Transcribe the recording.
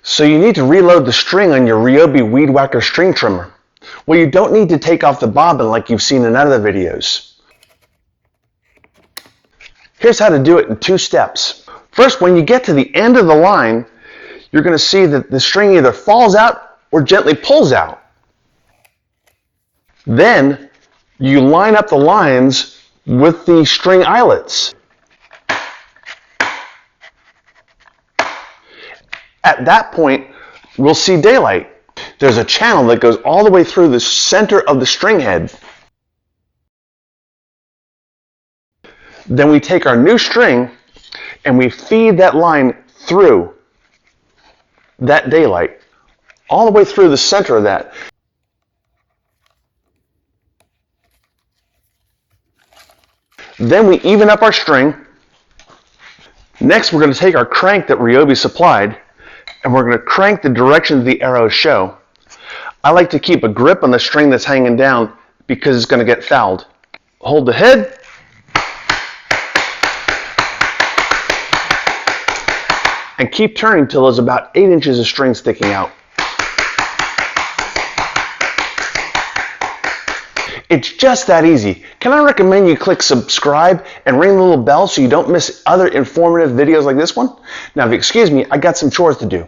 So you need to reload the string on your Ryobi Weed Whacker string trimmer. Well, you don't need to take off the bobbin like you've seen in other videos. Here's how to do it in 2 steps. First, when you get to the end of the line, you're going to see that the string either falls out or gently pulls out. Then you line up the lines with the string eyelets. At that point, we'll see daylight. There's a channel that goes all the way through the center of the string head. Then we take our new string and we feed that line through that daylight, all the way through the center of that. Then we even up our string. Next, we're going to take our crank that Ryobi supplied, and we're going to crank the direction the arrows show. I like to keep a grip on the string that's hanging down because it's going to get fouled. Hold the head. And keep turning till there's about 8 inches of string sticking out. It's just that easy. Can I recommend you click subscribe and ring the little bell so you don't miss other informative videos like this one? Now, if you excuse me, I got some chores to do.